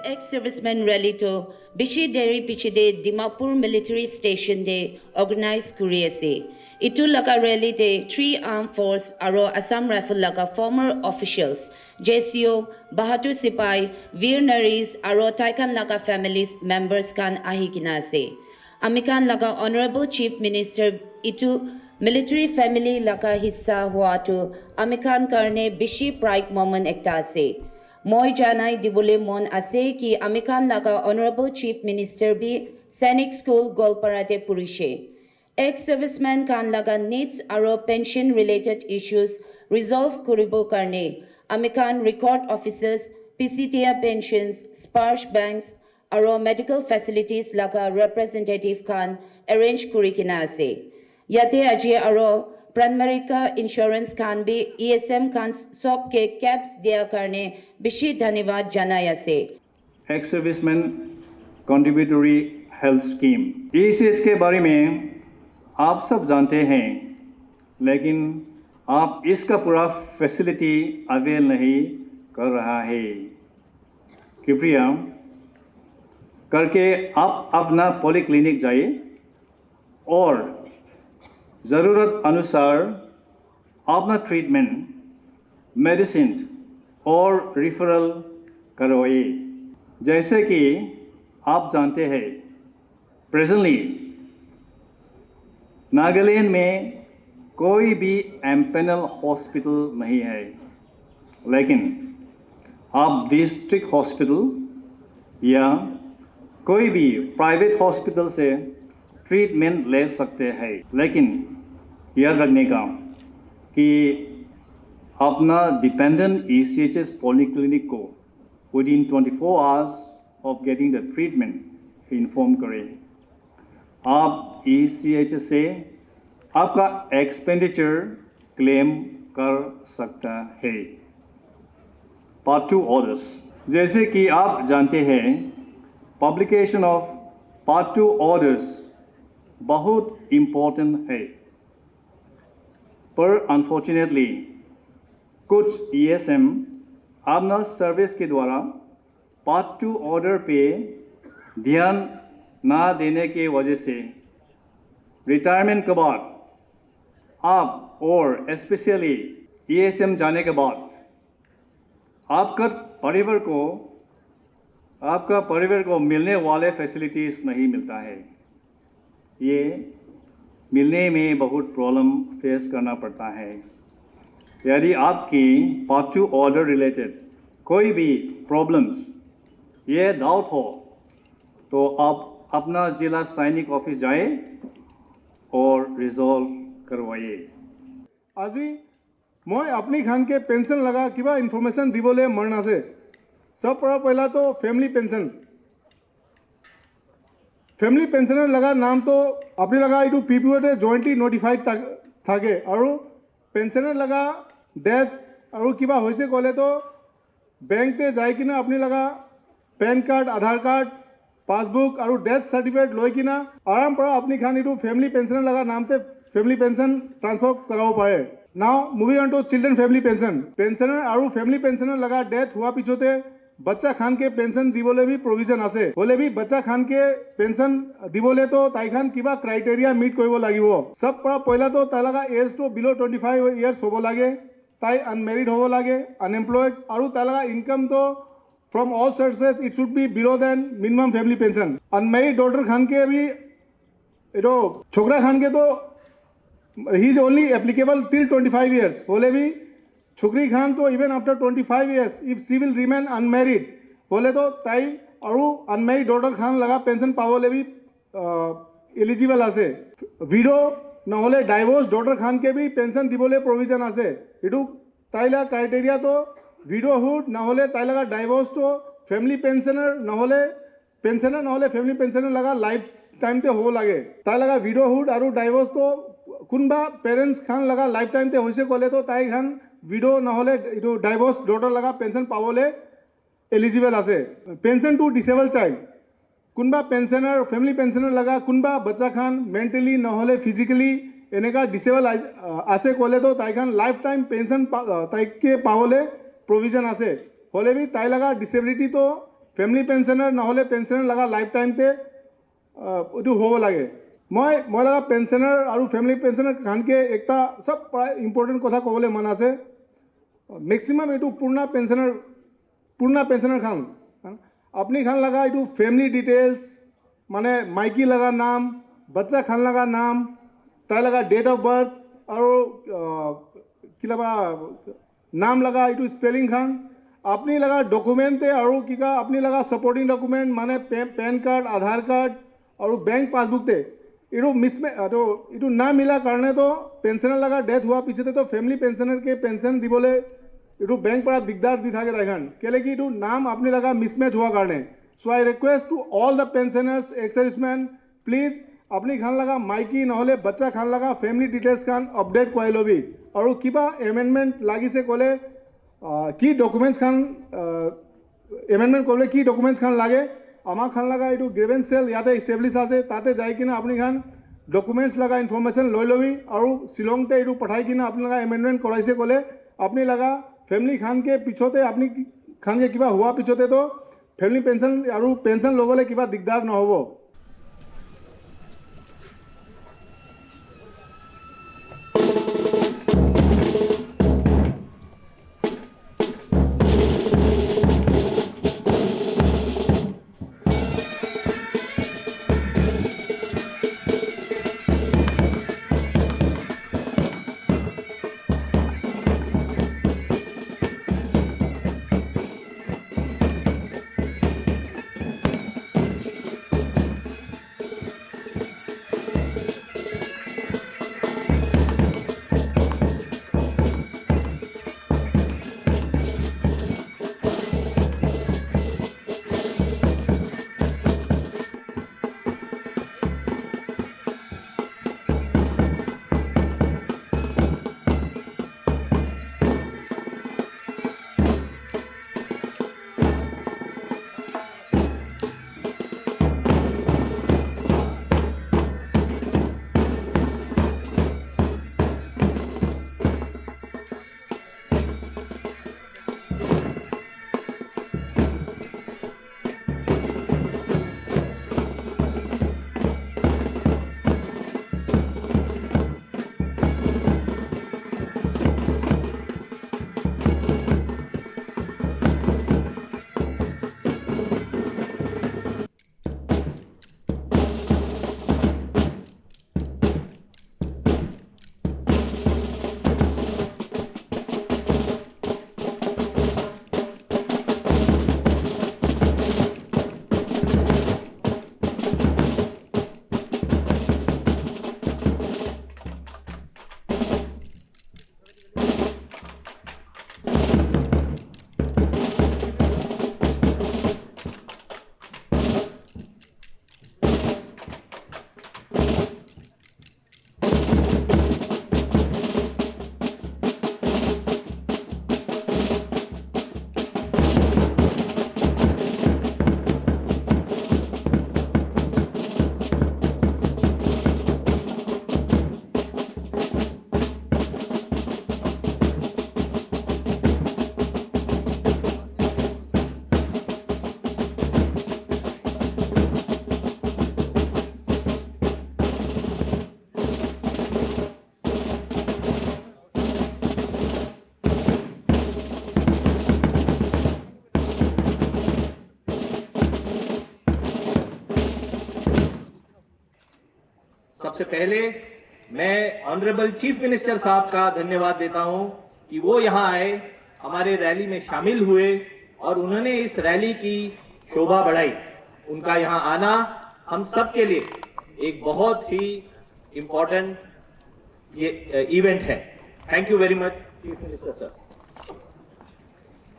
Ex-servicemen rally to Bishi Dairy Pichide Dimapur Military Station de organized kuri ase. Itu laka rally de 3 armed force aro Assam Rifle laka former officials, JCO, Bahadur Sipai, Veer Naris aro Taikan laka families members kan ahikina ase. Amikan laka Honorable Chief Minister itu military family laka hissa hua to Amikan karne Bishi pride moment ekta ase. Moi janai dibole mon ase ki Amikan laka Honorable Chief Minister bi Sainik School Golparate Purishe. Ex-servicemen kan laga needs aro pension related issues resolve kuribo karne Amikan record officers, PCTA pensions, sparsh banks aro medical facilities laga representative kan arrange kurikina ase. Yate aje aro Pranmarika Insurance can be ESM can sob ke caps dia karne bishi dhanyavad janai ase. Ex-servicemen contributory health scheme इसके बारे में आप सब जानते हैं, लेकिन आप इसका पूरा फैसिलिटी अवेल नहीं कर रहा है। कृपया करके आप अपना पॉलीक्लिनिक जाइए और ज़रूरत अनुसार अपना ट्रीटमेंट, मेडिसिन और रिफरल करवाइए। जैसे कि आप जानते हैं, प्रेजेंटली नागालैंड में कोई भी एम्पेनल हॉस्पिटल नहीं है, लेकिन आप डिस्ट्रिक्ट हॉस्पिटल या कोई भी प्राइवेट हॉस्पिटल से ट्रीटमेंट ले सकते हैं। लेकिन याद रखने का कि अपना डिपेंडेंट ECHS पॉलीक्लिनिक को within 24 hours of getting the treatment inform करें। आप ECHS से आपका एक्सपेंडिचर क्लेम कर सकता है। पार्ट 2 ऑर्डर्स, जैसे कि आप जानते हैं, पब्लिकेशन ऑफ पार्ट 2 ऑर्डर्स बहुत इम्पोर्टेंट है, पर अनफॉर्चुनेटली कुछ ESM अपना सर्विस के द्वारा पार्ट 2 ऑर्डर पे ध्यान ना देने की वजह से रिटायरमेंट के बाद आप और स्पेशली ESM जाने के बाद आपका परिवार को मिलने वाले फैसिलिटीज़ नहीं मिलता है। ये मिलने में बहुत प्रॉब्लम फेस करना पड़ता है। यदि आपकी पार्ट 2 ऑर्डर रिलेटेड कोई भी प्रॉब्लम्स ये डाउट हो तो आप अपना जिला सैनिक ऑफिस जाए और रिजॉल्व करवाइए। আজি मैं अपनी खान के पेंशन लगा किबा इन्फॉर्मेशन दिबले मन आसे। सब पहला तो फैमिली पेंशनर लगा नाम तो अपनी लगा यू PPO जॉइंटली नोटिफाइड थाके और पेंशनर लगा डेथ और किबा होइसे कले तो बैंक ते जाई किना अपनी लगा पैन कार्ड, आधार कार्ड, पासबुक और डेथ सर्टिफिकेट लई किना आराम पर अपनी खान यू फैमिली पेंशनर लगा नाम ते फैमिली पेंशन ट्रांसफर कराव पाए। Now moving on to children family pension, pensioner और फैमिली पेंशनर लगा डेथ हुआ पिछोते बच्चा खान के पेंशन दिबले भी प्रोविजन आसे। बोले भी बच्चा खान के पेंशन दिबले तो ताइखान किबा क्राइटेरिया मीट करिब लागिबो। सब पहला तो तालागा एज तो बिलो 25 इयर्स होबो लागे, ताई अनमेरिड होबो लागे, अनएम्प्लॉयड और तालागा इनकम तो from all sources it should be below then minimum family pension. Unmarried daughter खान के भी एटो छोकरा खान के तो he is only applicable till 25 years. बोले भी छोकरी खान तो even after 25 years if she will remain unmarried बोले तो ताई और अनमेरिड डॉटर खान लगा पेंशन पावले भी एलिजिबल आसे विडो নহলে डाइवोर्स डॉटर खान के भी पेंशन दिबले प्रोविजन आसे इटू ताइला क्राइटेरिया तो विडोहुड নহলে ताई लगा डाइवोर्स तो फैमिली पेंशनर নহলে फैमिली पेंशनर लगा लाइफ टाइम ते हो लागे ताई लगा विडोहुड और डाइवोर्स तो कुनबा पेरेंट्स खान लगा लाइफ टाइम ते होइसे कोले तो ताई खान विडो নহলে इटू डाइवोर्स डॉटर लगा पेंशन पावले एलिजिबल आसे पेंशन टू डिसेबल चाइल्ड कुनबा पेंशनर फैमिली पेंशनर लगा कुनबा बच्चा खान मेंटली নহলে फिजिकली एनेका डिसेबल आसे कोले तो ताई खान लाइफ टाइम पेंशन ताई के पावले प्रोविजन आसे होले भी ताई लगा डिसेबिलिटी तो फैमिली पेंशनर নহলে पेंशनर लगा लाइफ टाइम ते इटू हो लागे मैं लगा पेंशनर और फैमिली पेंशनर खान के एकता सब प्राय इम्पोर्टेंट कथा कबले मन आसे मैक्सिमम इटू पूर्णा पेंशनर खान अपनी खान लगा इटू फैमिली डिटेल्स माने माइकी लगा नाम बच्चा खान लगा नाम ताई लगा डेट ऑफ बर्थ और किलाबा नाम लगा इटू स्पेलिंग खान अपनी लगा डॉक्यूमेंट और किका अपनी लगा सपोर्टिंग डॉक्यूमेंट माने पैन कार्ड आधार कार्ड और बैंक पासबुक ते इटू मिसमे तो इटू ना मिला कारण तो पेंशनर लगा डेथ हुआ पीछे तो फैमिली पेंशनर के पेंशन दिबले इटू बैंक पर दिगदार दी था ताइखान केले कि इटू नाम अपनी लगा मिसमैच हुआ कारण so I request to all the pensioners ex serviceman please अपनी खान लगा माइकी নহলে बच्चा खान लगा फैमिली डिटेल्स खान अपडेट कराई लबी और किबा एमेंडमेंट लागिसे कोले की डॉक्यूमेंट्स खान एमेंडमेंट करले की डॉक्यूमेंट्स खान लागे आमार खान लगा इटू ग्रेवेंस सेल याते इस्टेब्लिश आसे ताते जाई किना अपनी खान डॉक्यूमेंट्स लगा इनफॉर्मेशन लई लबी और शिलोंग ते इटू पठाई किना अपनी लगा एमेंडमेंट कराइसे कोले अपनी लगा फैमिली खान के पिछोते अपनी खान के किबा हुआ पिछोते तो फैमिली पेंशन और पेंशन लबले किबा दिगदार न होबो सबसे पहले मैं ऑनरेबल चीफ मिनिस्टर साहब का धन्यवाद देता हूं कि वो यहाँ आए, हमारे रैली में शामिल हुए और उन्होंने इस रैली की शोभा बढ़ाई। उनका यहाँ आना हम सब के लिए एक बहुत ही इम्पोर्टेंट ये इवेंट है। Thank you very much chief minister sir.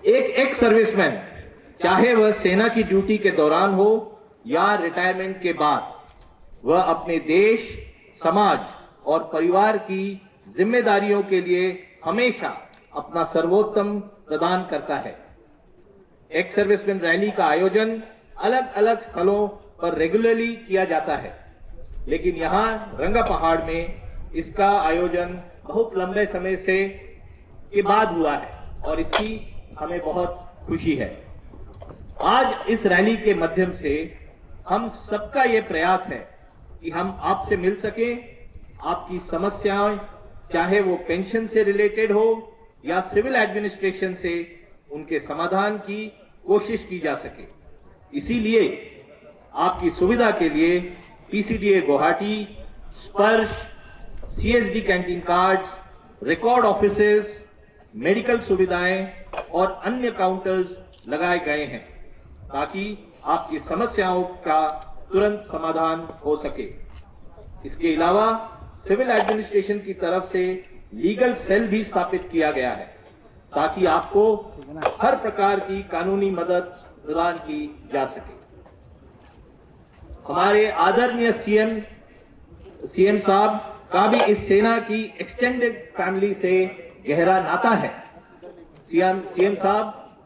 एक एक्स सर्विसमैन, चाहे वह सेना की ड्यूटी के दौरान हो या रिटायरमेंट के बाद, वह अपने देश, समाज और परिवार की जिम्मेदारियों के लिए हमेशा अपना सर्वोत्तम प्रदान करता है। एक्स सर्विसमैन रैली का आयोजन अलग अलग स्थलों पर रेगुलरली किया जाता है, लेकिन यहाँ रंगा पहाड़ में इसका आयोजन बहुत लंबे समय से के बाद हुआ है और इसकी हमें बहुत खुशी है। आज इस रैली के माध्यम से हम सबका ये प्रयास है कि हम आपसे मिल सकें, आपकी समस्याएं चाहे वो पेंशन से रिलेटेड हो या सिविल एडमिनिस्ट्रेशन से, उनके समाधान की कोशिश की जा सके। इसीलिए आपकी सुविधा के लिए पीसीडीए गुवाहाटी, स्पर्श, CSD canteen cards, record offices, medical सुविधाएं और अन्य काउंटर्स लगाए गए हैं ताकि आपकी समस्याओं का तुरंत समाधान हो सके। इसके अलावा सिविल एडमिनिस्ट्रेशन की तरफ से लीगल सेल भी स्थापित किया गया है ताकि आपको हर प्रकार की कानूनी मदद प्रदान की जा सके। हमारे आदरणीय सीएम साहब का भी इस सेना की एक्सटेंडेड फैमिली से गहरा नाता है। सीएम साहब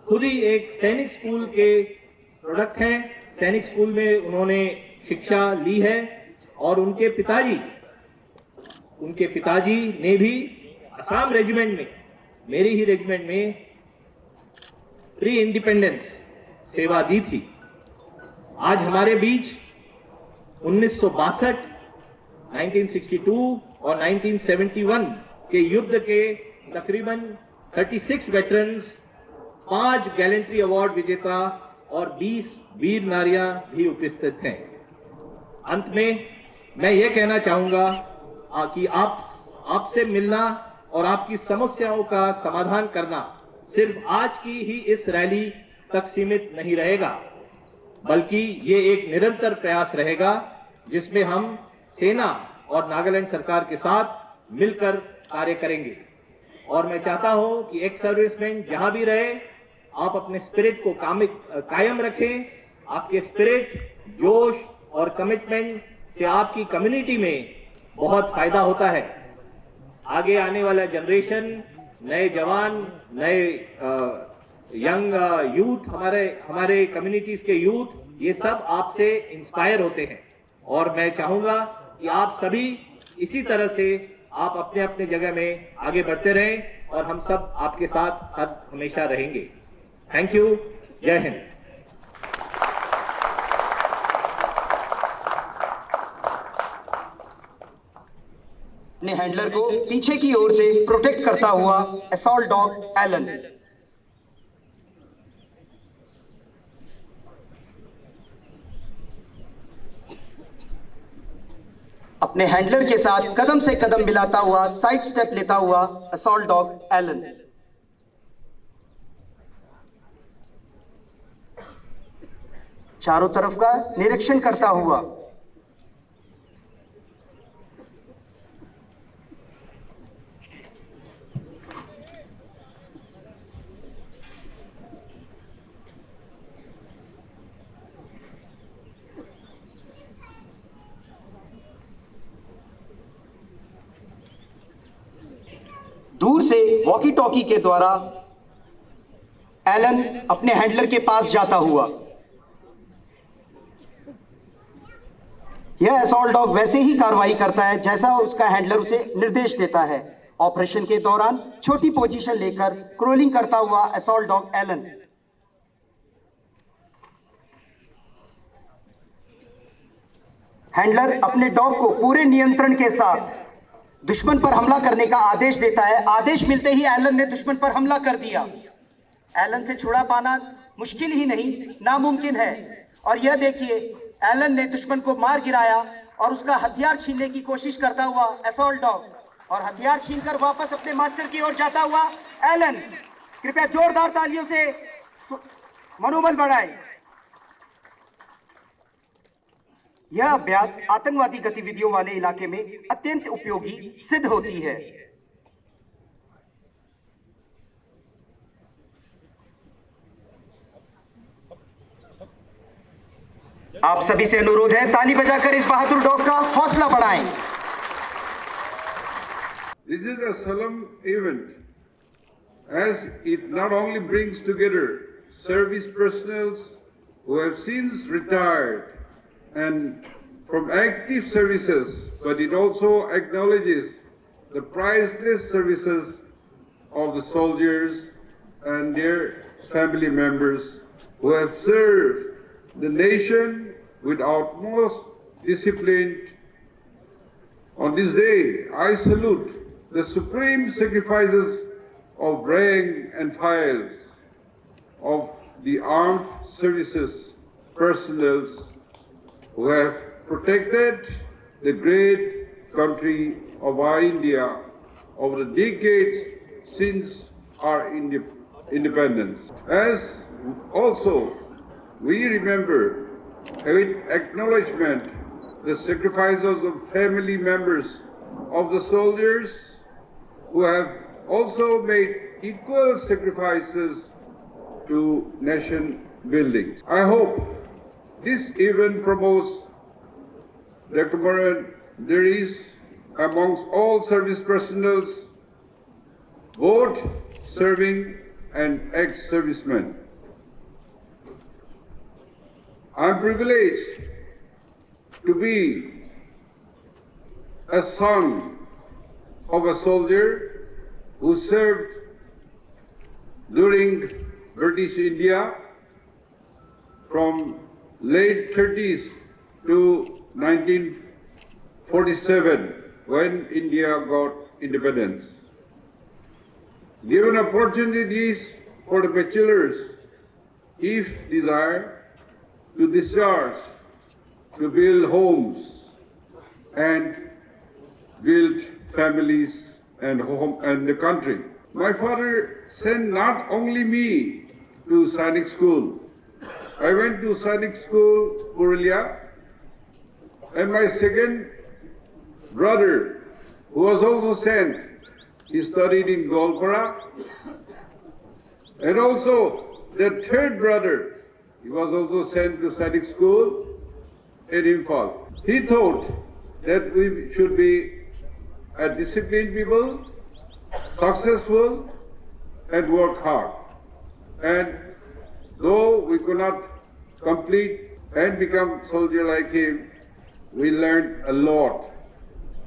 खुद ही एक सैनिक स्कूल के प्रोडक्ट हैं। सैनिक स्कूल में उन्होंने शिक्षा ली है और उनके पिताजी ने भी असम रेजिमेंट में, मेरे ही रेजिमेंट में प्री इंडिपेंडेंस सेवा दी थी। आज हमारे बीच 1962, 1962 और 1971 के युद्ध के तकरीबन 36 वेटरन्स, 5 गैलेंट्री अवार्ड विजेता और 20 वीर नारियां भी उपस्थित हैं। अंत में मैं ये कहना चाहूंगा कि आपसे मिलना और आपकी समस्याओं का समाधान करना सिर्फ आज की ही इस रैली तक सीमित नहीं रहेगा, बल्कि ये एक निरंतर प्रयास रहेगा जिसमें हम सेना और नागालैंड सरकार के साथ मिलकर कार्य करेंगे। और मैं चाहता हूं कि एक्स सर्विसमैन जहां भी रहे, आप अपने स्पिरिट को कायम रखें। आपके स्पिरिट, जोश और कमिटमेंट से आपकी कम्युनिटी में बहुत फायदा होता है। आगे आने वाला जनरेशन, नए जवान, नए यंग यूथ, हमारे कम्युनिटीज के यूथ, ये सब आपसे इंस्पायर होते हैं और मैं चाहूंगा कि आप सभी इसी तरह से आप अपने अपने जगह में आगे बढ़ते रहें और हम सब आपके साथ हमेशा रहेंगे। Thank you. जय हिंद। अपने हैंडलर को पीछे की ओर से प्रोटेक्ट करता हुआ असॉल्ट डॉग एलन। अपने हैंडलर के साथ कदम से कदम मिलाता हुआ साइड स्टेप लेता हुआ असॉल्ट डॉग एलन। चारों तरफ का निरीक्षण करता हुआ दूर से वॉकी टॉकी के द्वारा एलन अपने हैंडलर के पास जाता हुआ। यह असॉल्ट डॉग वैसे ही कार्रवाई करता है जैसा उसका हैंडलर उसे निर्देश देता है। ऑपरेशन के दौरान छोटी पोजीशन लेकर क्रोलिंग करता हुआ असॉल्ट डॉग एलन। हैंडलर अपने डॉग को पूरे नियंत्रण के साथ दुश्मन पर हमला करने का आदेश देता है। आदेश मिलते ही एलन ने दुश्मन पर हमला कर दिया। एलन से छुड़ा पाना मुश्किल ही नहीं, नामुमकिन है। और यह देखिए, एलन ने दुश्मन को मार गिराया और उसका हथियार छीनने की कोशिश करता हुआ असॉल्ट डॉग, और हथियार छीनकर वापस अपने मास्टर की ओर जाता हुआ एलन, कृपया जोरदार तालियों से मनोबल बढ़ाएं। यह अभ्यास आतंकवादी गतिविधियों वाले इलाके में अत्यंत उपयोगी सिद्ध होती है। आप सभी से अनुरोध है, ताली बजाकर इस बहादुर डॉग का हौसला बढ़ाएं। This is a solemn event, as it not only brings together service personnel who have since retired and from active services, but it also acknowledges the priceless services of the soldiers and their family members who have served the nation with utmost discipline. On this day, I salute the supreme sacrifices of rank and files of the armed services personnel who have protected the great country of our India over the decades since our independence. As also we remember with acknowledgement the sacrifices of family members of the soldiers who have also made equal sacrifices to nation building. I hope this event promotes the camaraderie amongst all service personnel, both serving and ex-servicemen. I am privileged to be a son of a soldier who served during British India from late 30s to 1947 when India got independence. Given opportunities for the bachelors, if desired, to discharge, to build homes and build families and home and the country. My father sent not only me to Sainik School. I went to Sainik School, Purulia, and my second brother, who was also sent, he studied in Golpara, and also the third brother, he was also sent to Sainik School in Imphal. He thought that we should be a disciplined people, successful, and work hard. And though we could not complete and become soldier like him, we learned a lot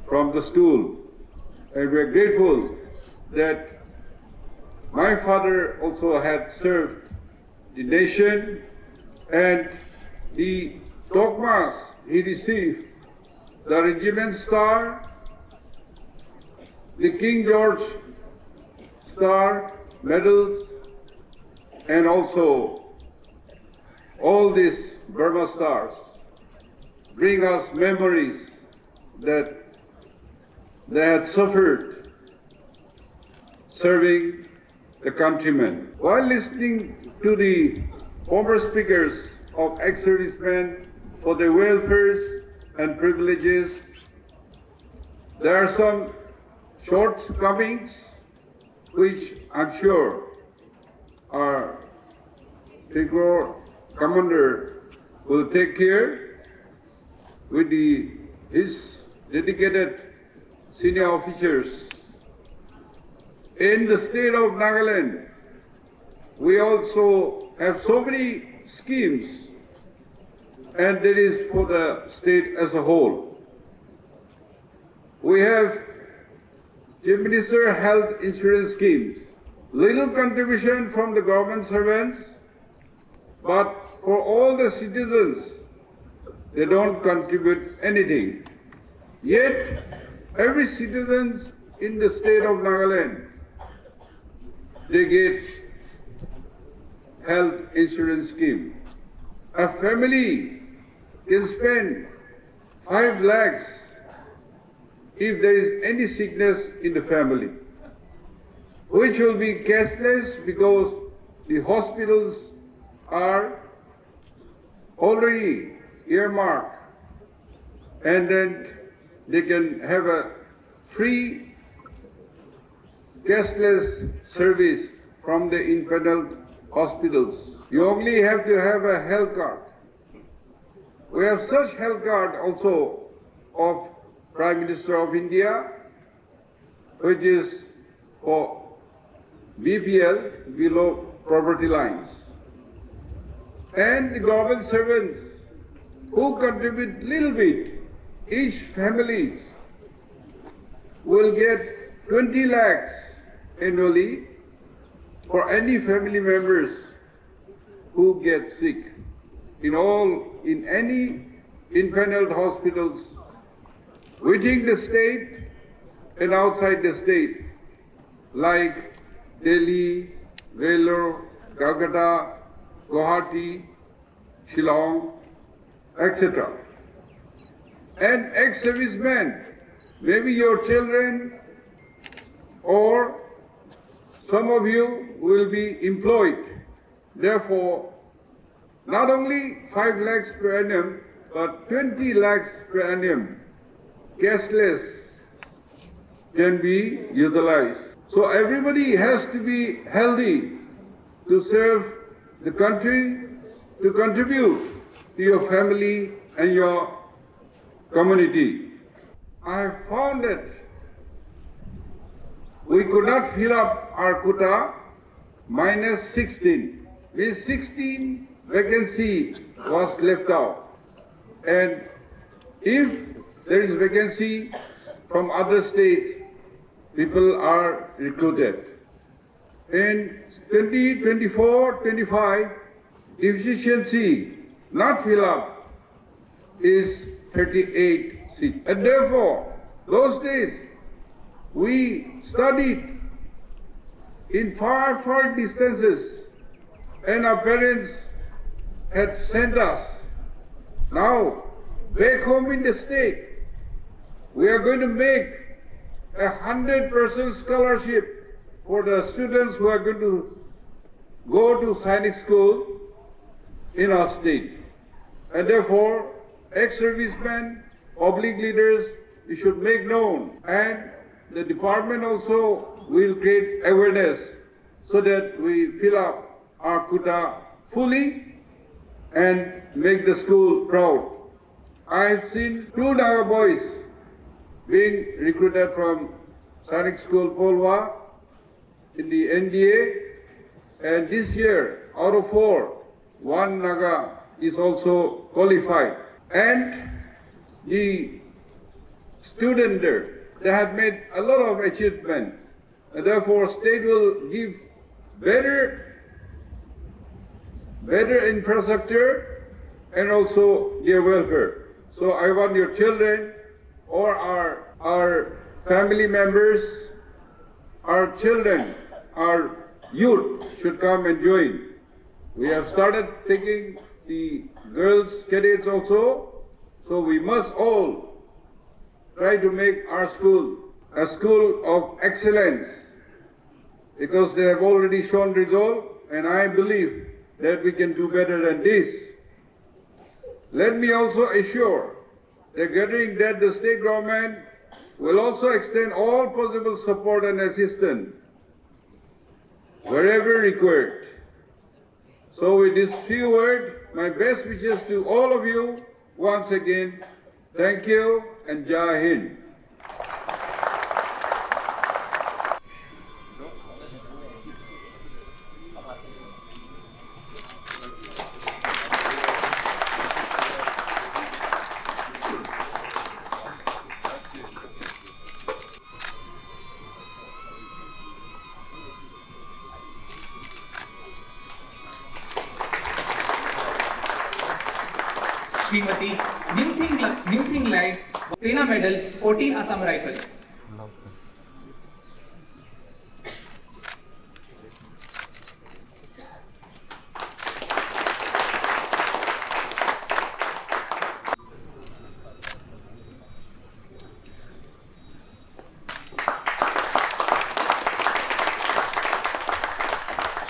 from the school. And we are grateful that my father also had served the nation, and the dogmas he received, the Regiment Star, the King George Star medals, and also all these Burma stars bring us memories that they had suffered serving the countrymen. While listening to the former speakers of ex-servicemen for their welfares and privileges, there are some shortcomings which I'm sure our Trigor commander will take care with his dedicated senior officers. In the state of Nagaland, we also have so many schemes, and that is for the state as a whole. We have Chief Minister Health Insurance Schemes, little contribution from the government servants, but for all the citizens, they don't contribute anything. Yet, every citizen in the state of Nagaland, they get health insurance scheme. A family can spend 5 lakhs if there is any sickness in the family, which will be cashless because the hospitals are already earmarked, and then they can have a free cashless service from the impaneled hospitals. You only have to have a health card. We have such health card also of Prime Minister of India, which is for BPL, below poverty lines. And the government servants who contribute little bit, each family will get 20 lakhs annually for any family members who get sick in any impaneled hospitals within the state and outside the state, like Delhi, Vellore, Calcutta, Guwahati, Shillong, etc. And ex-servicemen, maybe your children or some of you will be employed. Therefore, not only 5 lakhs per annum, but 20 lakhs per annum, cashless, can be utilized. So everybody has to be healthy to serve the country, to contribute to your family and your community. I have found that we could not fill up our quota minus 16. Means 16 vacancy was left out. And if there is vacancy from other states, people are recruited. In 2024-25, deficiency not fill up is 38 seats. And therefore, those days, we studied in far, far distances, and our parents had sent us. Now, back home in the state, we are going to make 100% scholarship for the students who are going to go to Sainik school in our state. And therefore, ex-servicemen, public leaders, you should make known. And the department also will create awareness so that we fill up our quota fully and make the school proud. I've seen 2 Naga boys being recruited from Sainik School Polwa in the NDA, and this year, out of 4, 1 Naga is also qualified. And the student there, they have made a lot of achievement, and therefore state will give better infrastructure and also their welfare. So I want your children or our family members, our children, our youth should come and join. We have started taking the girls cadets also, so we must all try to make our school a school of excellence, because they have already shown resolve, and I believe that we can do better than this. Let me also assure the gathering that the state government will also extend all possible support and assistance wherever required. So with these few words, my best wishes to all of you once again. Thank you and Jai Hind. Srimati Nimthing Lai, Sena Medal, 14 Assam Rifle.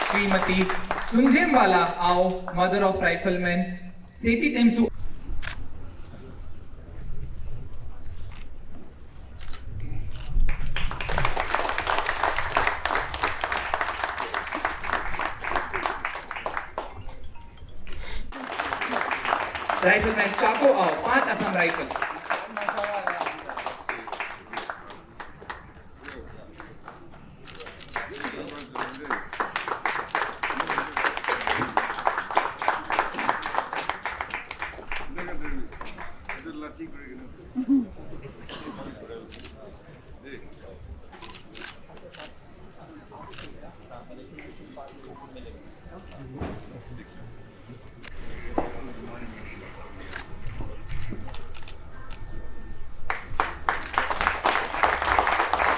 Shrimati सुंजेमवाला आओ, mother of rifleman सेती तेमसु। Rifleman Chako Ao, 5 Assam rifle.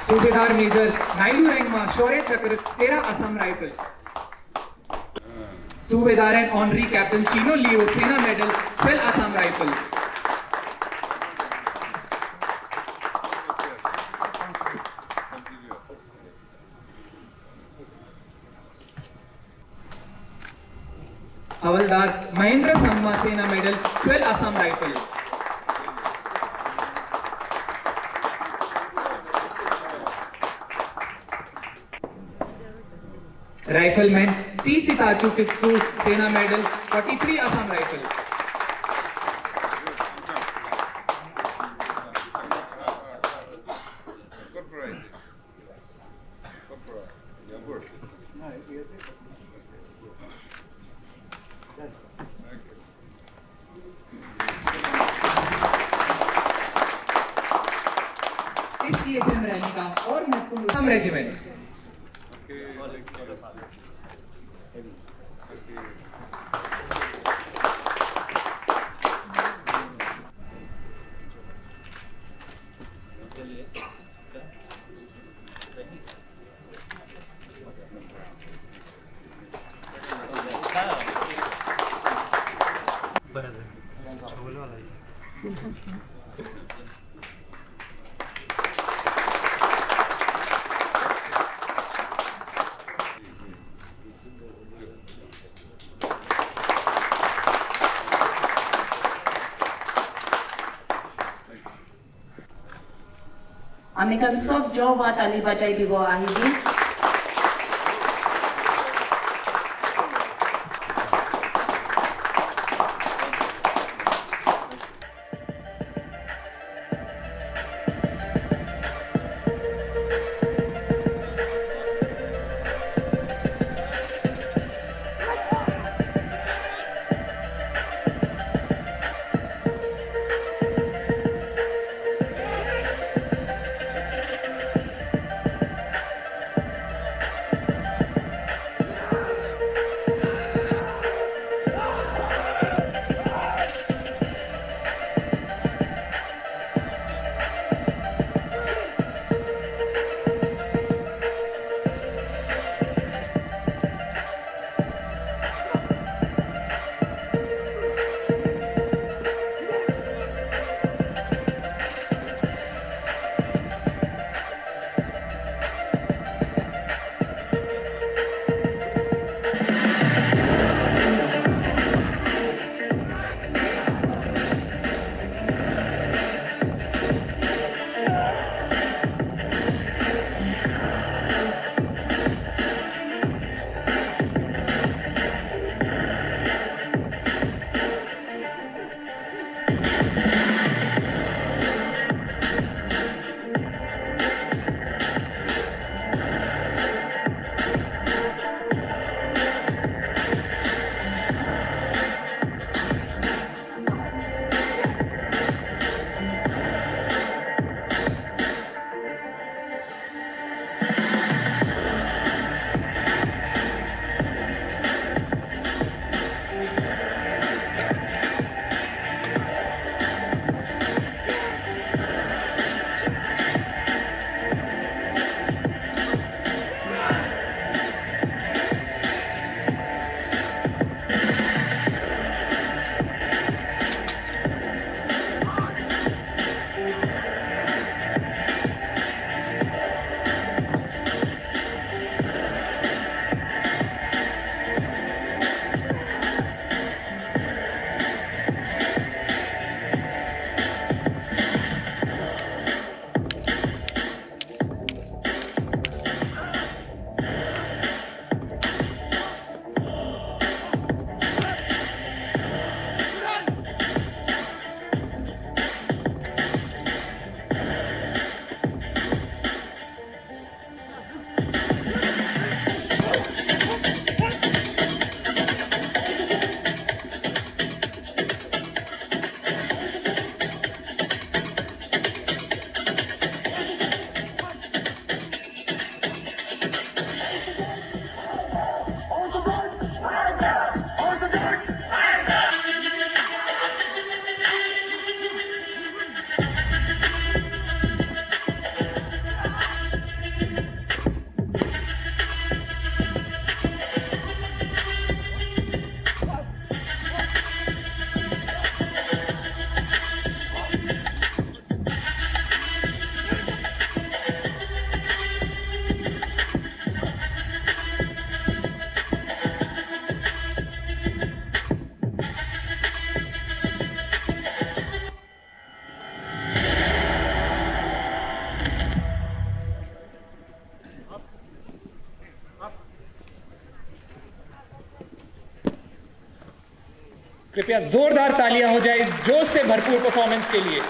Subedar major Naidu रैंकमा Shaurya Chakra 13 Assam rifle. Subedar and honorary captain Chino Leo Sena medal 12 Assam rifle. Havildar Mahendra Sangma Sena medal 12 Assam rifle. Rifleman T Sitachu Fixu Sena medal 43 Assam rifle. इस TSM rally का और महत्वपूर्ण Assam regiment Amikan soft jaw wa tali bajai dibo ahidi. कृपया जोरदार तालियां हो जाए इस जोश से भरपूर परफॉर्मेंस के लिए।